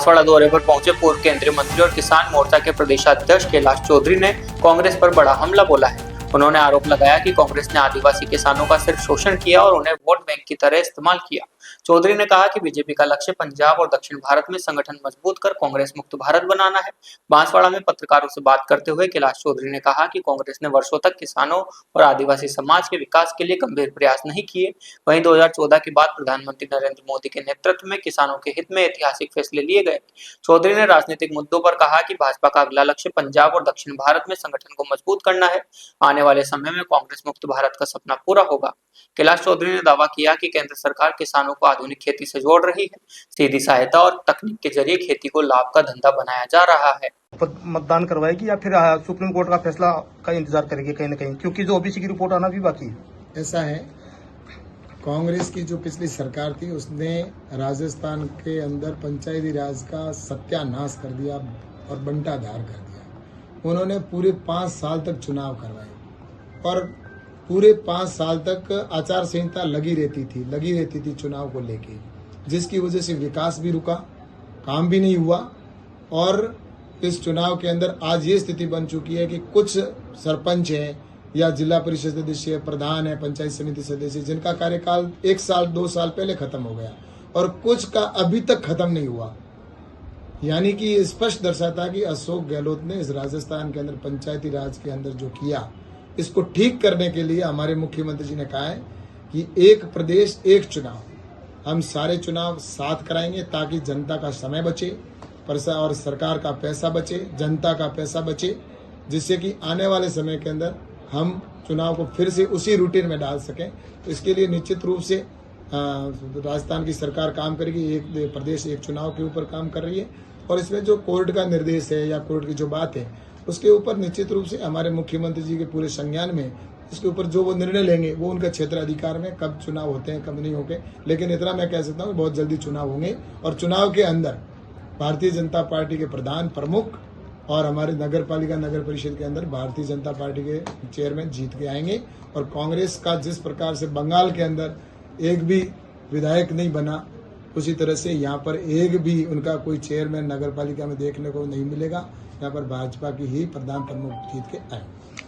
बांसवाड़ा दौरे पर पहुंचे पूर्व केंद्रीय मंत्री और किसान मोर्चा के प्रदेशाध्यक्ष कैलाश चौधरी ने कांग्रेस पर बड़ा हमला बोला है। उन्होंने आरोप लगाया कि कांग्रेस ने आदिवासी किसानों का सिर्फ शोषण किया और उन्हें वोट बैंक की तरह इस्तेमाल किया। चौधरी ने कहा कि बीजेपी का लक्ष्य पंजाब और दक्षिण भारत में संगठन मजबूत कर कांग्रेस मुक्त भारत बनाना है। बांसवाड़ा में पत्रकारों से बात करते हुए कैलाश चौधरी ने कहा कि कांग्रेस ने वर्षों तक किसानों और आदिवासी समाज के विकास के लिए गंभीर प्रयास नहीं किए। वहीं 2014 के बाद प्रधानमंत्री नरेंद्र मोदी के नेतृत्व में किसानों के हित में ऐतिहासिक फैसले लिए गए। चौधरी ने राजनीतिक मुद्दों पर कहा कि भाजपा का अगला लक्ष्य पंजाब और दक्षिण भारत में संगठन को मजबूत करना है। आने वाले समय में कांग्रेस मुक्त भारत का सपना पूरा होगा। कैलाश चौधरी ने दावा किया कि केंद्र सरकार किसानों को आधुनिक खेती से जोड़ रही है। सीधी सहायता और तकनीक के जरिए खेती को लाभ का धंधा बनाया जा रहा है। मतदान करवाएगी या फिर सुप्रीम कोर्ट का फैसला का इंतजार करेगी कहीं ना कहीं, क्योंकि जो ओबीसी की रिपोर्ट आना भी बाकी है। ऐसा है, कांग्रेस की जो पिछली सरकार थी उसने राजस्थान के अंदर पंचायती राज का सत्यानाश कर दिया और बंटाधार कर दिया। उन्होंने पूरे 5 साल तक चुनाव करवाए और पूरे 5 साल तक आचार संहिता लगी रहती थी चुनाव को लेके, जिसकी वजह से विकास भी रुका, काम भी नहीं हुआ। और इस चुनाव के अंदर आज ये स्थिति बन चुकी है कि कुछ सरपंच हैं या जिला परिषद सदस्य, प्रधान है, पंचायत समिति सदस्य, जिनका कार्यकाल 1 साल 2 साल पहले खत्म हो गया और कुछ का अभी तक खत्म नहीं हुआ। यानी कि स्पष्ट दर्शाता कि अशोक गहलोत ने इस राजस्थान के अंदर पंचायती राज के अंदर जो किया, इसको ठीक करने के लिए हमारे मुख्यमंत्री जी ने कहा है कि एक प्रदेश एक चुनाव, हम सारे चुनाव साथ कराएंगे ताकि जनता का समय बचे और सरकार का पैसा बचे, जनता का पैसा बचे, जिससे कि आने वाले समय के अंदर हम चुनाव को फिर से उसी रूटीन में डाल सकें। तो इसके लिए निश्चित रूप से राजस्थान की सरकार काम करेगी। एक प्रदेश एक चुनाव के ऊपर काम कर रही है और इसमें जो कोर्ट का निर्देश है या कोर्ट की जो बात है उसके ऊपर निश्चित रूप से हमारे मुख्यमंत्री जी के पूरे संज्ञान में इसके ऊपर जो वो निर्णय लेंगे वो उनका क्षेत्र अधिकार में, कब चुनाव होते हैं कब नहीं होंगे। लेकिन इतना मैं कह सकता हूँ बहुत जल्दी चुनाव होंगे और चुनाव के अंदर भारतीय जनता पार्टी के प्रधान प्रमुख और हमारे नगर पालिका नगर परिषद के अंदर भारतीय जनता पार्टी के चेयरमैन जीत के आएंगे। और कांग्रेस का जिस प्रकार से बंगाल के अंदर एक भी विधायक नहीं बना, उसी तरह से यहाँ पर एक भी उनका कोई चेयरमैन नगर पालिका में देखने को नहीं मिलेगा। यहाँ पर भाजपा की ही प्रधान प्रमुख जीत के आए।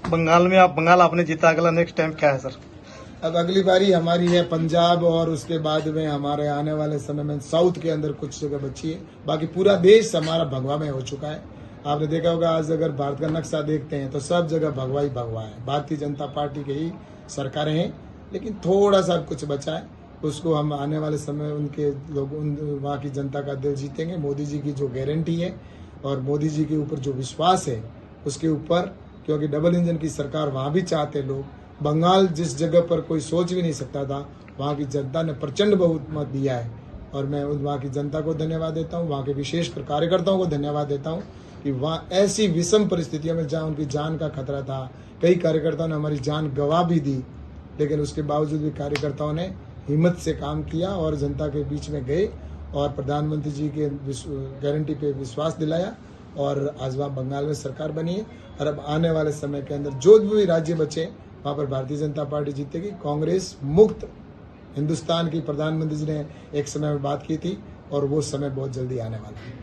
बंगाल आपने जीता, अगला नेक्स्ट टाइम क्या है सर? अब अगली बारी हमारी है पंजाब और उसके बाद में हमारे आने वाले समय में साउथ के अंदर कुछ जगह बची है। बाकी पूरा देश हमारा भगवा में हो चुका है। आपने देखा होगा आज अगर भारत का नक्शा देखते हैं तो सब जगह भगवा ही भगवा है। भारतीय जनता पार्टी के ही सरकारें हैं, लेकिन थोड़ा सा कुछ बचा है, उसको हम आने वाले समय उनके लोग वहाँ की जनता का दिल जीतेंगे। मोदी जी की जो गारंटी है और मोदी जी के ऊपर जो विश्वास है उसके ऊपर, क्योंकि डबल इंजन की सरकार वहाँ भी चाहते लोग। बंगाल जिस जगह पर कोई सोच भी नहीं सकता था, वहाँ की जनता ने प्रचंड बहुमत दिया है और मैं वहाँ की जनता को धन्यवाद देता हूँ, वहाँ के विशेषकर कार्यकर्ताओं को धन्यवाद देता हूँ कि वहाँ ऐसी विषम परिस्थितियों में जहाँ उनकी जान का खतरा था, कई कार्यकर्ताओं ने हमारी जान गंवा भी दी, लेकिन उसके बावजूद भी कार्यकर्ताओं ने हिम्मत से काम किया और जनता के बीच में गए और प्रधानमंत्री जी के गारंटी पे विश्वास दिलाया और आज वहाँ बंगाल में सरकार बनी है। और अब आने वाले समय के अंदर जो भी राज्य बचे वहाँ पर भारतीय जनता पार्टी जीतेगी। कांग्रेस मुक्त हिंदुस्तान की प्रधानमंत्री जी ने एक समय में बात की थी और वो समय बहुत जल्दी आने वाला है।